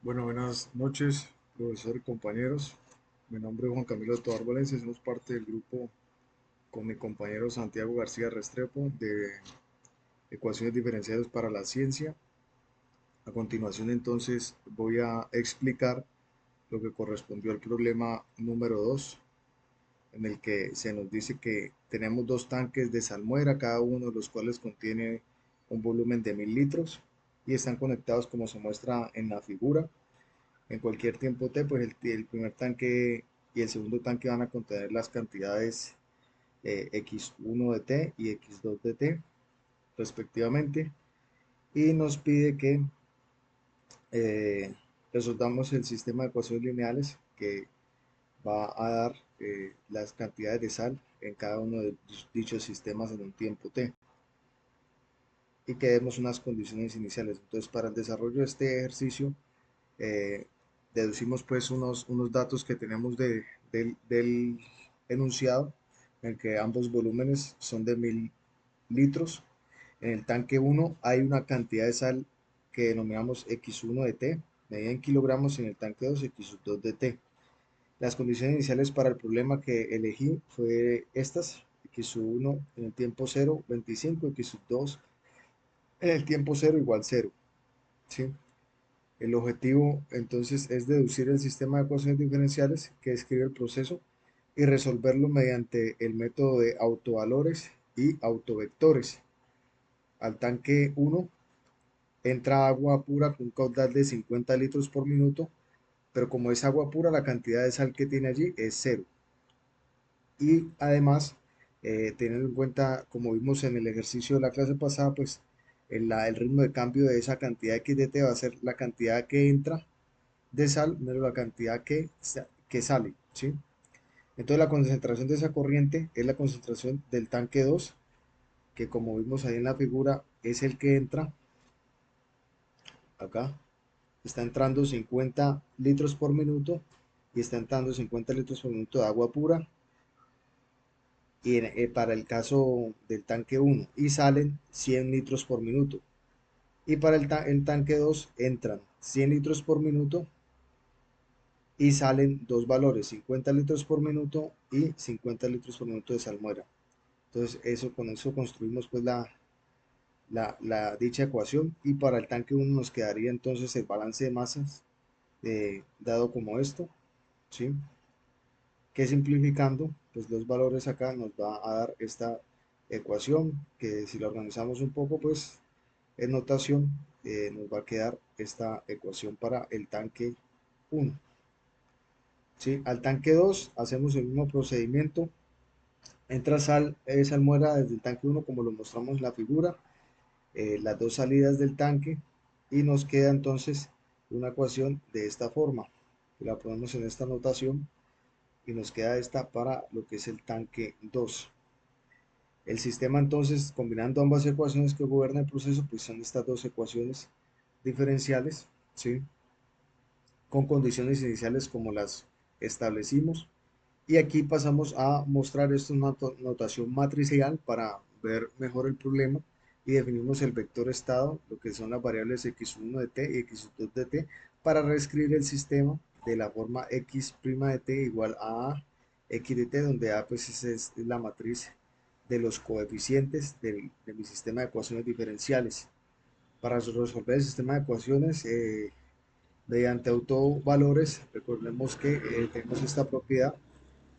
Bueno, buenas noches, profesor y compañeros. Mi nombre es Juan Camilo Tovar Valencia, somos parte del grupo con mi compañero Santiago García Restrepo de Ecuaciones Diferenciales para la Ciencia. A continuación, entonces, voy a explicar lo que correspondió al problema número 2, en el que se nos dice que tenemos dos tanques de salmuera, cada uno de los cuales contiene un volumen de 1000 litros y están conectados como se muestra en la figura. En cualquier tiempo t, pues el primer tanque y el segundo tanque van a contener las cantidades x1 de t y x2 de t respectivamente, y nos pide que eh, resolvamos el sistema de ecuaciones lineales que va a dar las cantidades de sal en cada uno de dichos sistemas en un tiempo t, y que demos unas condiciones iniciales. Entonces, para el desarrollo de este ejercicio, eh, deducimos pues unos datos que tenemos del enunciado, en que ambos volúmenes son de 1000 litros. En el tanque uno hay una cantidad de sal que denominamos x1 de t, medida en kilogramos, y en el tanque 2 x2 de t. Las condiciones iniciales para el problema que elegí fue estas: x1 en el tiempo 0, 25, x2 en el tiempo 0 igual 0, ¿sí? El objetivo entonces es deducir el sistema de ecuaciones diferenciales que describe el proceso y resolverlo mediante el método de autovalores y autovectores. Al tanque 1 entra agua pura con un caudal de 50 litros por minuto, pero como es agua pura, la cantidad de sal que tiene allí es cero. Y además, teniendo en cuenta, como vimos en el ejercicio de la clase pasada, pues el ritmo de cambio de esa cantidad x de t va a ser la cantidad que entra de sal menos la cantidad que sale, ¿sí? Entonces la concentración de esa corriente es la concentración del tanque 2, que como vimos ahí en la figura es el que entra acá. Está entrando 50 litros por minuto y está entrando 50 litros por minuto de agua pura, y para el caso del tanque 1, y salen 100 litros por minuto. Y para el tanque 2 entran 100 litros por minuto y salen dos valores: 50 litros por minuto y 50 litros por minuto de salmuera. Entonces, con eso construimos pues la dicha ecuación, y para el tanque 1 nos quedaría entonces el balance de masas dado como esto, ¿sí? Que simplificando, pues los valores acá nos va a dar esta ecuación, que si la organizamos un poco, pues en notación, nos va a quedar esta ecuación para el tanque 1. ¿Sí? Al tanque 2 hacemos el mismo procedimiento. Entra salmuera desde el tanque 1 como lo mostramos en la figura, las dos salidas del tanque, y nos queda entonces una ecuación de esta forma. La ponemos en esta notación y nos queda esta para lo que es el tanque 2. El sistema entonces, combinando ambas ecuaciones que gobiernan el proceso, pues son estas dos ecuaciones diferenciales, ¿sí? Con condiciones iniciales como las establecimos. Y aquí pasamos a mostrar esto en una notación matricial para ver mejor el problema, y definimos el vector estado, lo que son las variables x1 de t y x2 de t, para reescribir el sistema de la forma x' de t igual a x de t, donde a pues es la matriz de los coeficientes de mi sistema de ecuaciones diferenciales. Para resolver el sistema de ecuaciones mediante autovalores, recordemos que tenemos esta propiedad: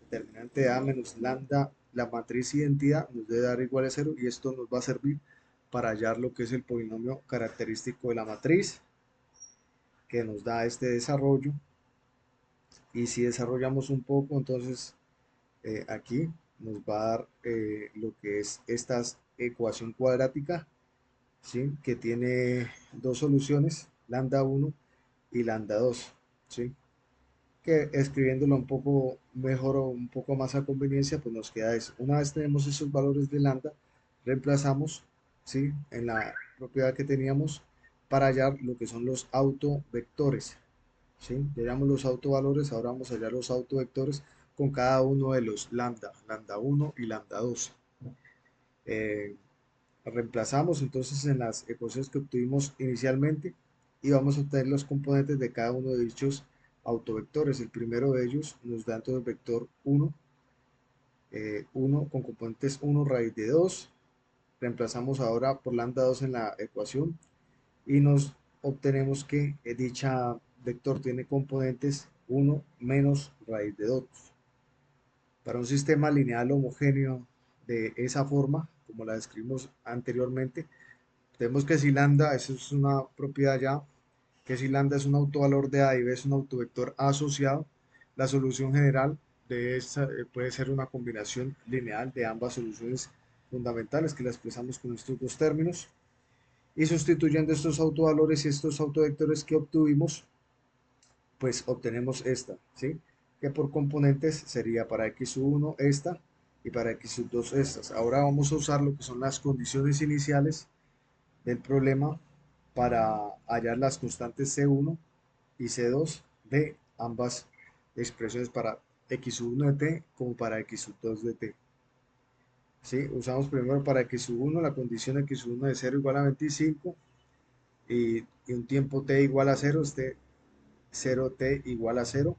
determinante de A menos lambda, la matriz identidad nos debe dar igual a 0, y esto nos va a servir para hallar lo que es el polinomio característico de la matriz, que nos da este desarrollo. Y si desarrollamos un poco, entonces aquí nos va a dar lo que es esta ecuación cuadrática, ¿sí? Que tiene dos soluciones, lambda 1 y lambda 2, ¿sí? Que escribiéndolo un poco mejor o un poco más a conveniencia, pues nos queda eso. Una vez tenemos esos valores de lambda, reemplazamos, ¿sí? En la propiedad que teníamos para hallar lo que son los autovectores, ¿sí? Ya hallamos los autovalores, ahora vamos a hallar los autovectores con cada uno de los lambda, lambda 1 y lambda 2. Eh, Reemplazamos entonces en las ecuaciones que obtuvimos inicialmente, y vamos a obtener los componentes de cada uno de dichos autovectores. El primero de ellos nos da entonces vector 1, 1 con componentes 1 raíz de 2. Reemplazamos ahora por lambda 2 en la ecuación y nos obtenemos que dicha vector tiene componentes 1 menos raíz de 2. Para un sistema lineal homogéneo de esa forma, como la describimos anteriormente, tenemos que si lambda, eso es una propiedad ya, que si lambda es un autovalor de A y B es un autovector asociado, la solución general de esta puede ser una combinación lineal de ambas soluciones fundamentales que la expresamos con estos dos términos. Y sustituyendo estos autovalores y estos autovectores que obtuvimos, pues obtenemos esta, ¿sí? Que por componentes sería para x1 esta y para x2 estas. Ahora vamos a usar lo que son las condiciones iniciales del problema para hallar las constantes C1 y C2 de ambas expresiones para x1 de t como para x2 de t. ¿Sí? Usamos primero para x1 la condición x1 de 0 igual a 25 y un tiempo t igual a 0, este 0t igual a 0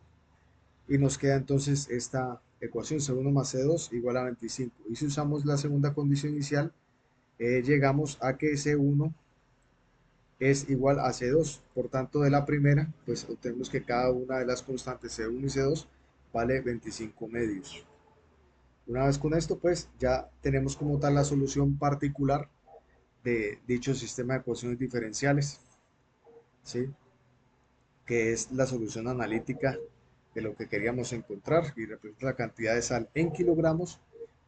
y nos queda entonces esta ecuación C1 más C2 igual a 25. Y si usamos la segunda condición inicial, llegamos a que C1 es igual a C2. Por tanto, de la primera, pues obtenemos que cada una de las constantes C1 y C2 vale 25 medios. Una vez con esto, pues ya tenemos como tal la solución particular de dicho sistema de ecuaciones diferenciales, ¿sí? Que es la solución analítica de lo que queríamos encontrar y representa la cantidad de sal en kilogramos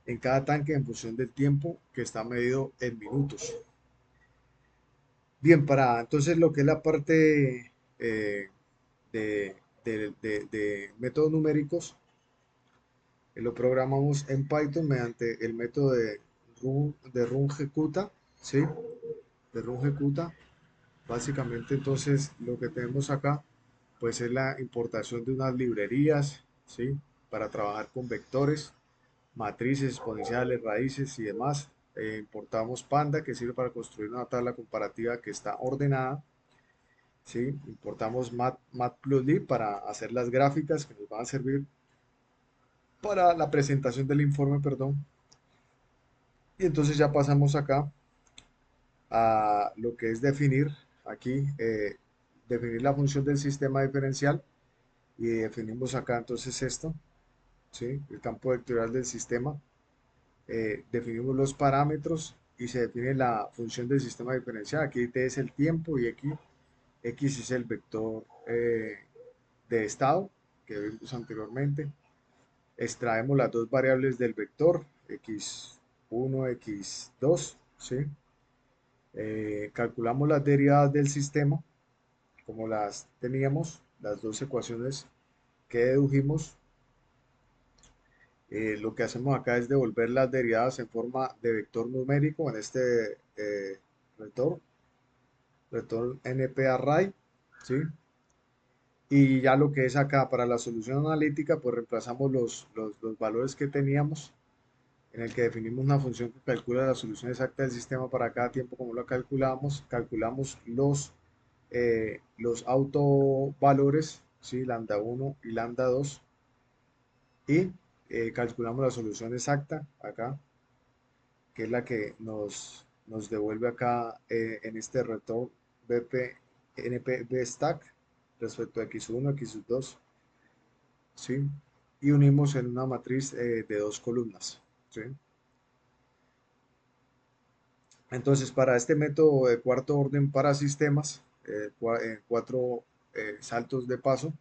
en cada tanque en función del tiempo que está medido en minutos. Bien, para entonces lo que es la parte de, de métodos numéricos, lo programamos en Python mediante el método de rungecuta, ¿sí? De rungecuta. Básicamente entonces lo que tenemos acá pues es la importación de unas librerías, ¿sí? Para trabajar con vectores, matrices exponenciales, raíces y demás. Importamos Panda que sirve para construir una tabla comparativa que está ordenada, ¿sí? Importamos Matplotlib para hacer las gráficas que nos van a servir para la presentación del informe, perdón. Y entonces ya pasamos acá a lo que es definir aquí, definir la función del sistema diferencial y definimos acá entonces esto, ¿sí? El campo vectorial del sistema. Definimos los parámetros y se define la función del sistema diferencial. Aquí t es el tiempo y aquí x es el vector de estado que vimos anteriormente. Extraemos las dos variables del vector x1, x2, ¿sí? Calculamos las derivadas del sistema como las teníamos, las dos ecuaciones que dedujimos. Lo que hacemos acá es devolver las derivadas en forma de vector numérico en este retorn np-array, ¿sí? Y ya lo que es acá para la solución analítica, pues reemplazamos los valores que teníamos en el que definimos una función que calcula la solución exacta del sistema para cada tiempo como lo calculamos, calculamos los autovalores, ¿sí? Lambda 1 y lambda 2 y calculamos la solución exacta acá, que es la que nos devuelve acá en este retorno BP, NP stack respecto a x1, x2, ¿sí? Y unimos en una matriz de dos columnas, ¿sí? Entonces, para este método de cuarto orden para sistemas, cuatro saltos de paso,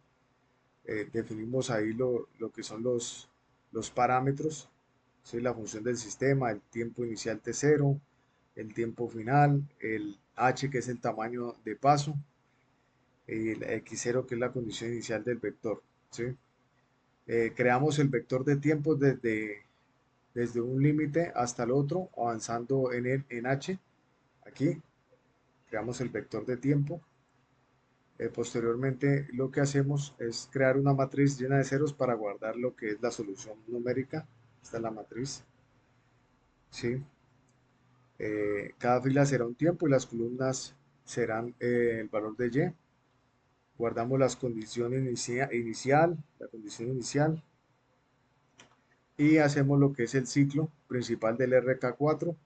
definimos ahí lo que son los parámetros, ¿sí? La función del sistema, el tiempo inicial t0, el tiempo final, el h que es el tamaño de paso, y el x0 que es la condición inicial del vector, ¿sí? Creamos el vector de tiempo desde un límite hasta el otro, avanzando en h, aquí creamos el vector de tiempo. Posteriormente lo que hacemos es crear una matriz llena de ceros para guardar lo que es la solución numérica. Esta es la matriz, ¿sí? Cada fila será un tiempo y las columnas serán el valor de y. Guardamos las condiciones inicial, la condición inicial, y hacemos lo que es el ciclo principal del RK4,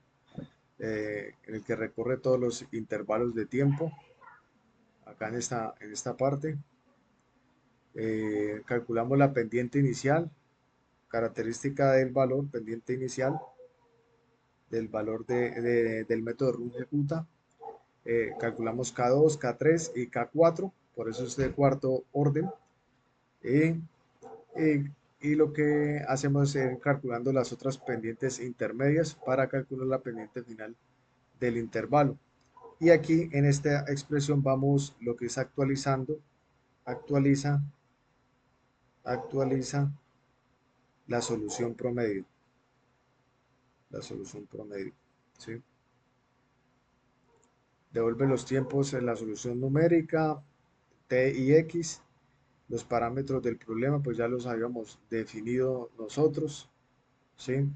en el que recorre todos los intervalos de tiempo, acá en esta parte. Calculamos la pendiente inicial, característica del valor, pendiente inicial, del valor del método run ejecuta. Calculamos K2, K3 y K4, por eso es de cuarto orden. Y, y- y lo que hacemos es ir calculando las otras pendientes intermedias para calcular la pendiente final del intervalo. Y aquí en esta expresión vamos lo que es actualizando, actualiza, actualiza la solución promedio, la solución promedio, ¿sí? Devuelve los tiempos en la solución numérica, t y x. Los parámetros del problema pues ya los habíamos definido nosotros, ¿sí?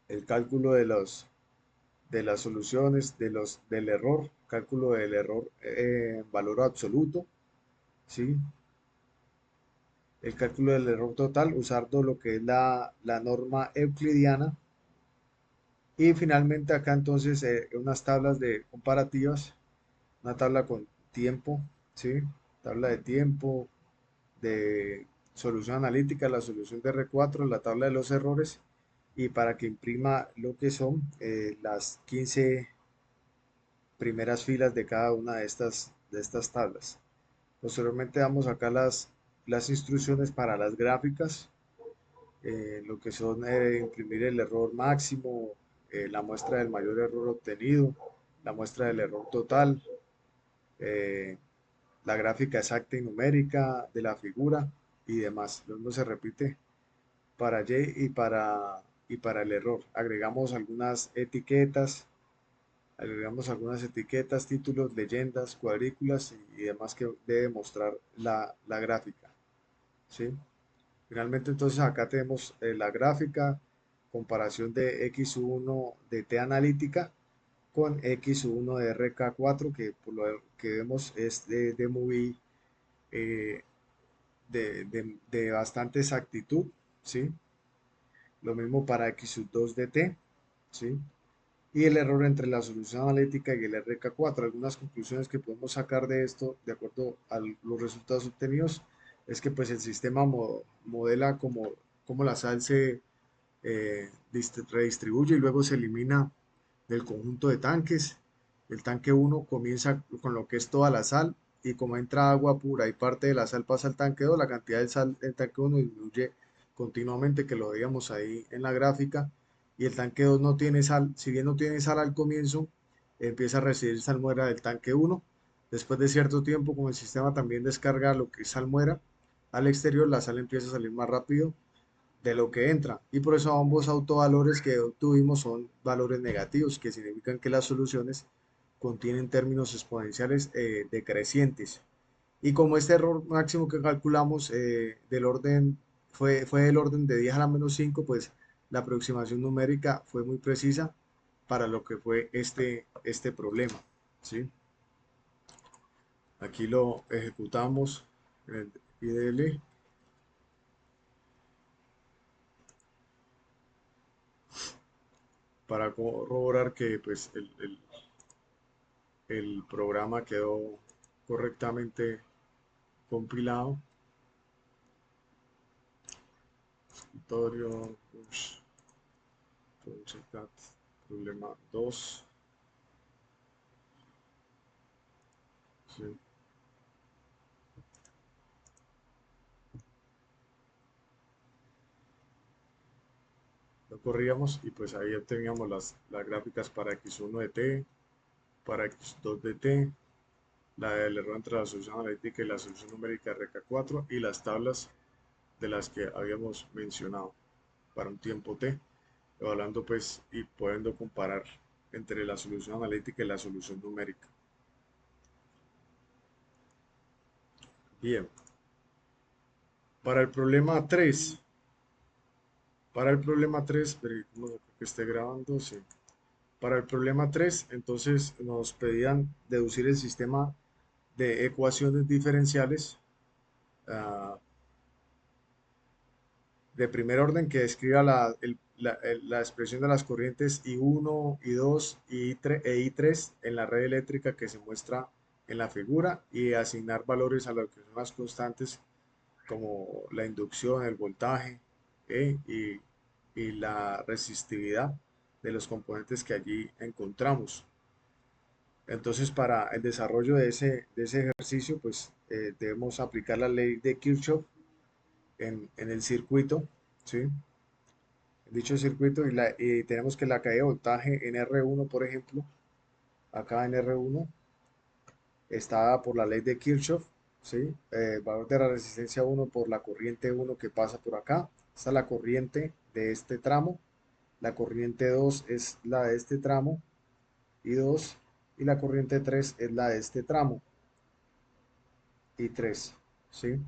El cálculo de las soluciones, del error, cálculo del error en valor absoluto, ¿sí? El cálculo del error total usando lo que es la norma euclidiana. Y finalmente acá entonces unas tablas de comparativas, una tabla con tiempo, ¿sí? Tabla de tiempo, de solución analítica, la solución de R4, la tabla de los errores, y para que imprima lo que son las 15 primeras filas de cada una de estas tablas. Posteriormente damos acá las instrucciones para las gráficas, lo que son imprimir el error máximo, la muestra del mayor error obtenido, la muestra del error total, eh, la gráfica exacta y numérica de la figura y demás. Lo mismo se repite para Y y para el error. Agregamos algunas etiquetas, títulos, leyendas, cuadrículas y demás que debe mostrar la gráfica, ¿sí? Finalmente, entonces acá tenemos la gráfica, comparación de X1 de T analítica con X1 de RK4, que por lo que vemos es de muy de bastante exactitud, ¿sí? Lo mismo para X2 de T, ¿sí? Y el error entre la solución analítica y el RK4. Algunas conclusiones que podemos sacar de esto, de acuerdo a los resultados obtenidos, es que pues el sistema modela como la sal se redistribuye y luego se elimina del conjunto de tanques. El tanque 1 comienza con lo que es toda la sal y como entra agua pura y parte de la sal pasa al tanque 2, la cantidad de sal del tanque 1 disminuye continuamente, que lo veíamos ahí en la gráfica, y el tanque 2 no tiene sal. Si bien no tiene sal al comienzo, empieza a recibir salmuera del tanque 1. Después de cierto tiempo, como el sistema también descarga lo que es salmuera al exterior, la sal empieza a salir más rápido de lo que entra. Y por eso ambos autovalores que obtuvimos son valores negativos, que significan que las soluciones contienen términos exponenciales decrecientes. Y como este error máximo que calculamos fue del orden de 10 a la menos 5, pues la aproximación numérica fue muy precisa para lo que fue este problema, ¿sí? Aquí lo ejecutamos en el IDL para corroborar que pues, el programa quedó correctamente compilado. Escritorio, push, problema 2. ¿Sí? Lo corríamos y pues ahí obteníamos las gráficas para X1 de T, para X2 de T, la del error entre la solución analítica y la solución numérica RK4 y las tablas de las que habíamos mencionado para un tiempo T, evaluando pues y pudiendo comparar entre la solución analítica y la solución numérica. Bien, para el problema 3, verificemos que esté grabando, sí. Para el problema 3 entonces nos pedían deducir el sistema de ecuaciones diferenciales de primer orden que describa la expresión de las corrientes I1, I2 I3, e I3 en la red eléctrica que se muestra en la figura y asignar valores a lo que son las constantes como la inducción, el voltaje y la resistividad de los componentes que allí encontramos. Entonces, para el desarrollo de ese ejercicio, pues debemos aplicar la ley de Kirchhoff en el circuito, ¿sí? Dicho circuito y tenemos que la caída de voltaje en R1, por ejemplo, acá en R1 está dada por la ley de Kirchhoff, ¿sí? Valor de la resistencia 1 por la corriente 1 que pasa por acá. Esta es la corriente de este tramo. La corriente 2 es la de este tramo y 2 y la corriente 3 es la de este tramo y 3, ¿sí?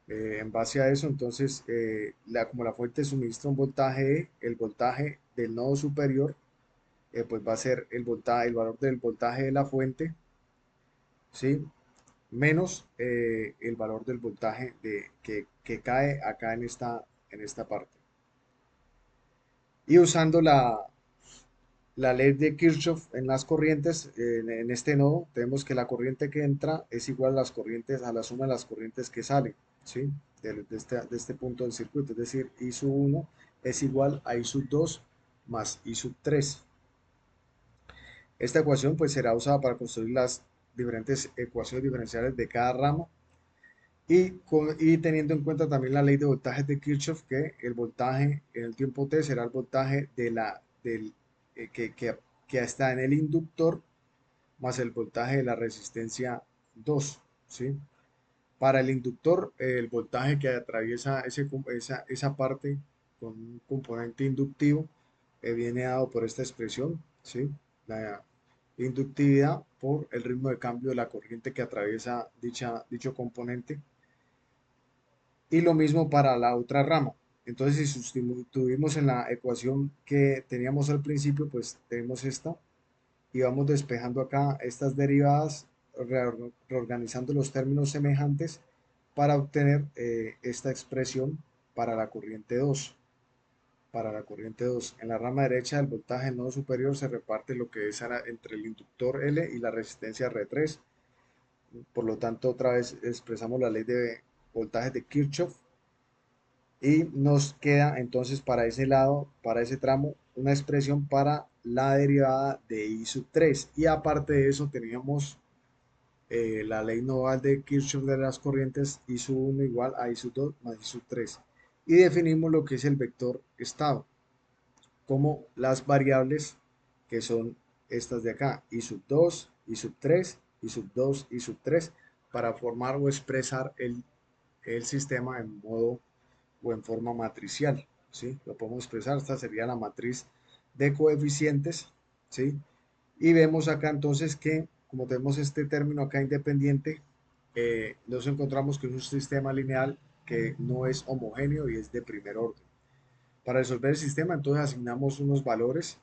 En base a eso, entonces, como la fuente suministra un voltaje E, el voltaje del nodo superior pues va a ser el voltaje, el valor del voltaje de la fuente, ¿sí? Menos el valor del voltaje que cae acá en esta parte. Y usando la ley de Kirchhoff en las corrientes, en este nodo, tenemos que la corriente que entra es igual a las corrientes, a la suma de las corrientes que salen, ¿sí? De este punto del circuito, es decir, I sub 1 es igual a I sub 2 más I sub 3. Esta ecuación pues será usada para construir las diferentes ecuaciones diferenciales de cada ramo y teniendo en cuenta también la ley de voltajes de Kirchhoff, que el voltaje en el tiempo t será el voltaje que está en el inductor más el voltaje de la resistencia 2, ¿sí? Para el inductor, el voltaje que atraviesa esa parte con un componente inductivo viene dado por esta expresión, ¿sí? La inductividad por el ritmo de cambio de la corriente que atraviesa dicho componente. Y lo mismo para la otra rama. Entonces, si sustituimos en la ecuación que teníamos al principio, pues tenemos esta y vamos despejando acá estas derivadas, reorganizando los términos semejantes para obtener esta expresión para la corriente 2. Para la corriente 2. En la rama derecha, el voltaje del nodo superior se reparte lo que es entre el inductor L y la resistencia R3. Por lo tanto, otra vez expresamos la ley de voltajes de Kirchhoff y nos queda entonces para ese lado, para ese tramo, una expresión para la derivada de I sub 3. Y aparte de eso, teníamos la ley nodal de Kirchhoff de las corrientes I sub 1 igual a I sub 2 más I sub 3. Y definimos lo que es el vector estado, como las variables que son estas de acá, I sub 2, I sub 3, I sub 2, I sub 3, para formar o expresar el sistema en modo o en forma matricial, ¿sí? Lo podemos expresar, esta sería la matriz de coeficientes, ¿sí? Y vemos acá entonces que, como tenemos este término acá independiente, nos encontramos que es un sistema lineal que no es homogéneo y es de primer orden. Para resolver el sistema, entonces asignamos unos valores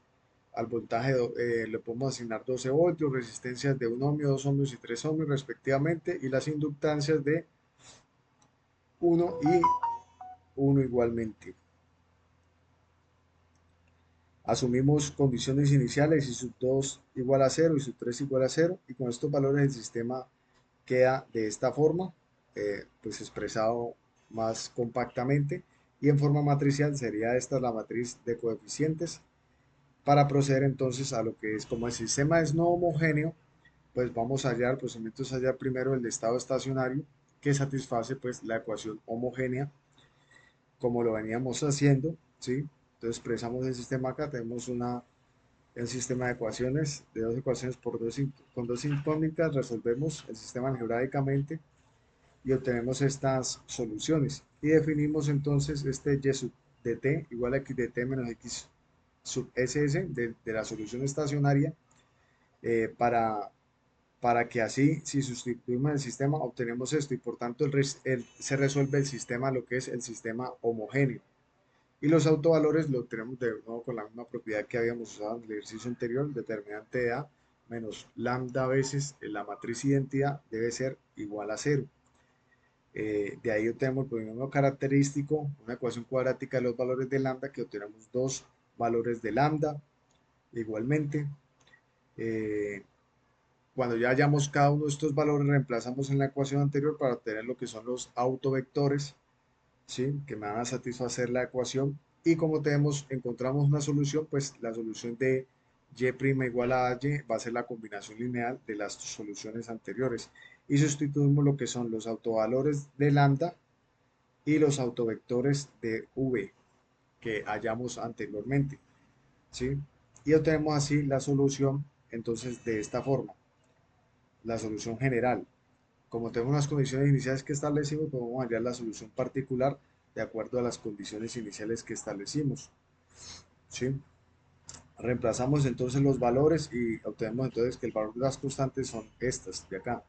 al voltaje, le podemos asignar 12 voltios, resistencias de 1 ohmio, 2 ohmios y 3 ohmios respectivamente, y las inductancias de 1 y 1 igualmente. Asumimos condiciones iniciales, I sub 2 igual a 0, I sub 3 igual a 0, y con estos valores el sistema queda de esta forma, pues expresado más compactamente, y en forma matricial sería esta la matriz de coeficientes. Para proceder entonces a lo que es, como el sistema es no homogéneo, pues vamos a hallar, el procedimiento es hallar primero el estado estacionario, que satisface pues la ecuación homogénea, como lo veníamos haciendo, ¿sí? Entonces expresamos el sistema acá, tenemos el sistema de ecuaciones, de dos ecuaciones con dos incógnitas, resolvemos el sistema algebraicamente y obtenemos estas soluciones. Y definimos entonces este y sub dt igual a x dt menos x sub ss de la solución estacionaria eh, para, para que así, si sustituimos el sistema, obtenemos esto y por tanto se resuelve el sistema, lo que es el sistema homogéneo. Y los autovalores lo tenemos de nuevo con la misma propiedad que habíamos usado en el ejercicio anterior, determinante de A menos lambda veces la matriz identidad debe ser igual a cero. De ahí obtenemos el polinomio característico, una ecuación cuadrática de los valores de lambda, que obtenemos dos valores de lambda igualmente. Eh, Cuando ya hayamos cada uno de estos valores, reemplazamos en la ecuación anterior para obtener lo que son los autovectores, ¿sí? Que me van a satisfacer la ecuación. Y como tenemos, encontramos una solución, pues la solución de y' igual a y va a ser la combinación lineal de las soluciones anteriores. Y sustituimos lo que son los autovalores de lambda y los autovectores de v que hallamos anteriormente, ¿sí? Y obtenemos así la solución, entonces, de esta forma, la solución general. Como tenemos unas condiciones iniciales que establecimos, podemos hallar la solución particular de acuerdo a las condiciones iniciales que establecimos, ¿sí? Reemplazamos entonces los valores y obtenemos entonces que el valor de las constantes son estas de acá.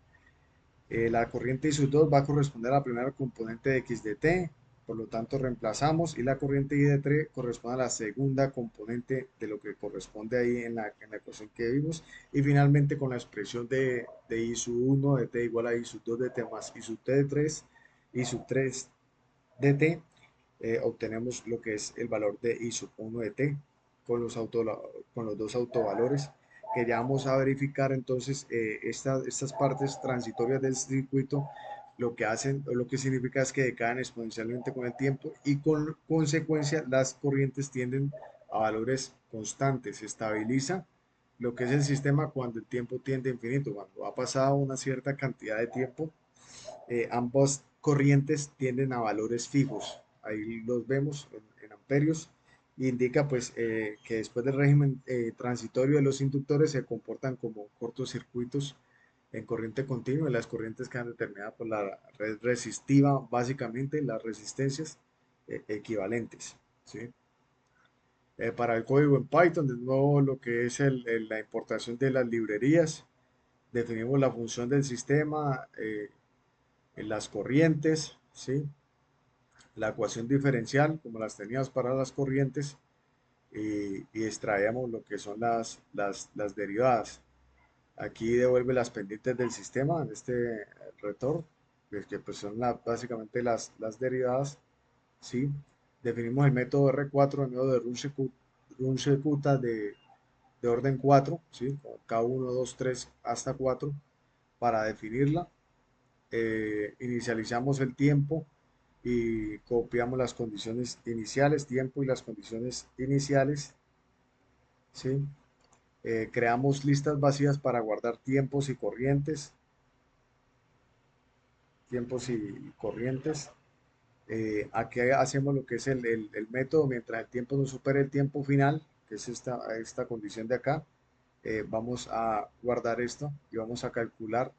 La corriente I sub 2 va a corresponder a la primera componente de x de t, por lo tanto reemplazamos, y la corriente I de 3 corresponde a la segunda componente de lo que corresponde ahí en la ecuación que vimos, y finalmente con la expresión de I sub 1 de t igual a I sub 2 de t más I sub t de 3, I sub 3 de t, obtenemos lo que es el valor de I sub 1 de t con con los dos autovalores que ya vamos a verificar. Entonces estas partes transitorias del circuito lo que hacen o lo que significa es que decaen exponencialmente con el tiempo y con consecuencia las corrientes tienden a valores constantes. Se estabiliza lo que es el sistema cuando el tiempo tiende a infinito. Cuando ha pasado una cierta cantidad de tiempo, ambas corrientes tienden a valores fijos. Ahí los vemos en amperios. Indica pues que después del régimen transitorio de los inductores se comportan como cortocircuitos en corriente continua, y las corrientes quedan determinadas por la red resistiva, básicamente las resistencias equivalentes, ¿sí? Para el código en Python, de nuevo lo que es la importación de las librerías, definimos la función del sistema, en las corrientes, ¿sí? La ecuación diferencial, como las teníamos para las corrientes, y extraíamos lo que son las derivadas. Aquí devuelve las pendientes del sistema en este retorno, que pues son básicamente las derivadas, ¿sí? Definimos el método R4, el método de Runge-Kutta de orden 4, ¿sí? K1, 2, 3 hasta 4 para definirla. Inicializamos el tiempo y copiamos las condiciones iniciales, tiempo y las condiciones iniciales, ¿sí? Creamos listas vacías para guardar tiempos y corrientes. Aquí hacemos lo que es el método, mientras el tiempo no supere el tiempo final, que es esta condición de acá. Vamos a guardar esto y vamos a calcular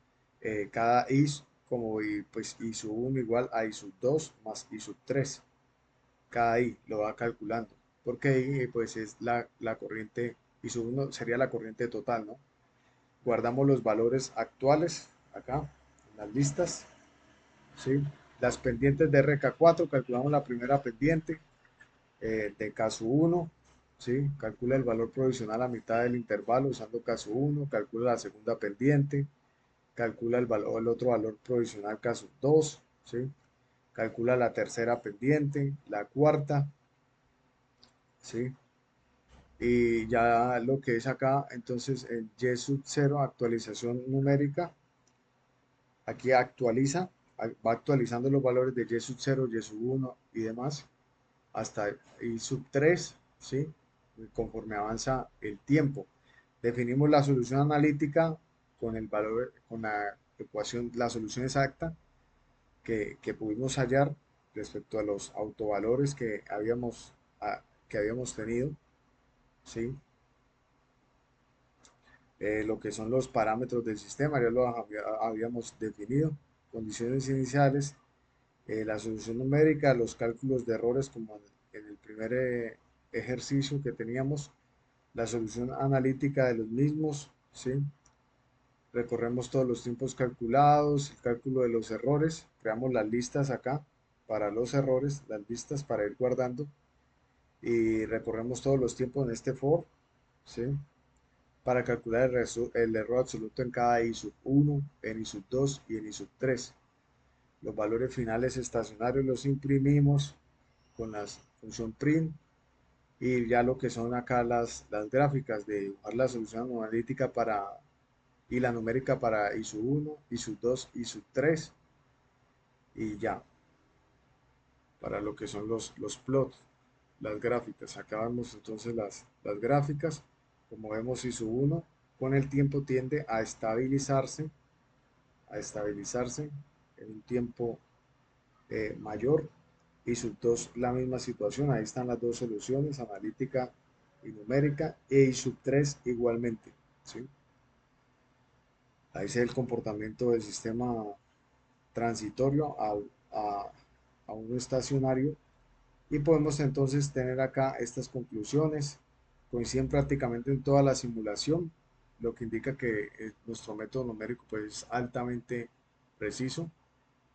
cada i como pues i sub 1 igual a i sub 2 más i sub 3. Cada i lo va calculando, porque i pues es la corriente, i sub 1 sería la corriente total, ¿no? Guardamos los valores actuales acá en las listas, ¿sí? Las pendientes de RK4, calculamos la primera pendiente de caso 1, ¿sí? Calcula el valor provisional a mitad del intervalo usando caso 1, calcula la segunda pendiente, calcula el otro valor provisional caso 2, ¿sí? Calcula la tercera pendiente, la cuarta, ¿sí? Y ya lo que es acá, entonces en y sub 0, actualización numérica, aquí actualiza, va actualizando los valores de y sub 0, y sub 1 y demás, hasta y sub 3, ¿sí? Conforme avanza el tiempo. Definimos la solución analítica con el valor, con la ecuación, la solución exacta que pudimos hallar respecto a los autovalores que habíamos tenido, ¿sí? Lo que son los parámetros del sistema, ya lo habíamos definido, condiciones iniciales, la solución numérica, los cálculos de errores como en el primer ejercicio que teníamos, la solución analítica de los mismos, ¿sí? Recorremos todos los tiempos calculados, el cálculo de los errores, creamos las listas acá para los errores, las listas para ir guardando, y recorremos todos los tiempos en este for, ¿sí? Para calcular el error absoluto en cada i sub 1, en i sub 2 y en i sub 3. Los valores finales estacionarios los imprimimos con la función print y ya lo que son acá las gráficas de dibujar la solución analítica y la numérica para i sub 1, i sub 2, i sub 3 y ya, para lo que son los plots, las gráficas. Acá vemos entonces las gráficas. Como vemos, i sub 1 con el tiempo tiende a estabilizarse en un tiempo mayor. Y sub 2 la misma situación, ahí están las dos soluciones, analítica y numérica, y sub 3 igualmente, ¿sí? Ahí se ve el comportamiento del sistema transitorio a, a uno estacionario y podemos entonces tener acá estas conclusiones, coinciden prácticamente en toda la simulación, lo que indica que nuestro método numérico pues, es altamente preciso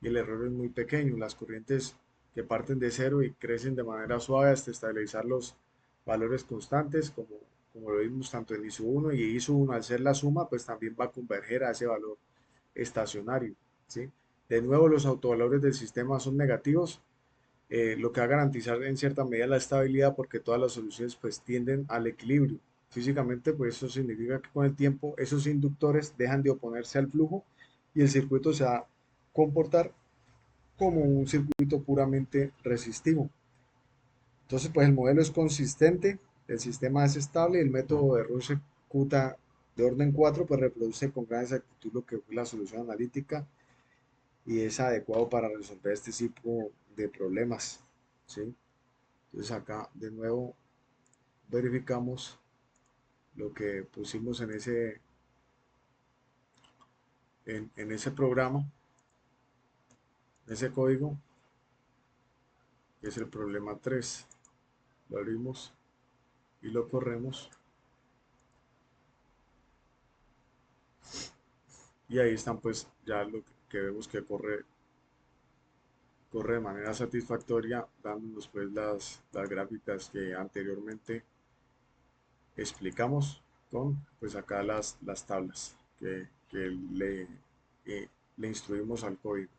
y el error es muy pequeño. Las corrientes que parten de cero y crecen de manera suave hasta estabilizar los valores constantes, como lo vimos tanto en ISO 1 y ISO 1 al ser la suma, pues también va a converger a ese valor estacionario, ¿sí? De nuevo, los autovalores del sistema son negativos, lo que va a garantizar en cierta medida la estabilidad porque todas las soluciones pues tienden al equilibrio. Físicamente, pues eso significa que con el tiempo esos inductores dejan de oponerse al flujo y el circuito se va a comportar como un circuito puramente resistivo. Entonces, pues el modelo es consistente, el sistema es estable, el método de Rush ejecuta de orden 4 pues reproduce con gran exactitud lo que fue la solución analítica y es adecuado para resolver este tipo de problemas, ¿sí? Entonces acá de nuevo verificamos lo que pusimos en ese programa, en ese código, que es el problema 3. Lo abrimos y lo corremos y ahí están pues ya lo que vemos que corre de manera satisfactoria, dándonos pues las gráficas que anteriormente explicamos con pues acá las tablas que le instruimos al código.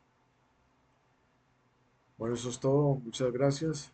Bueno, eso es todo. Muchas gracias.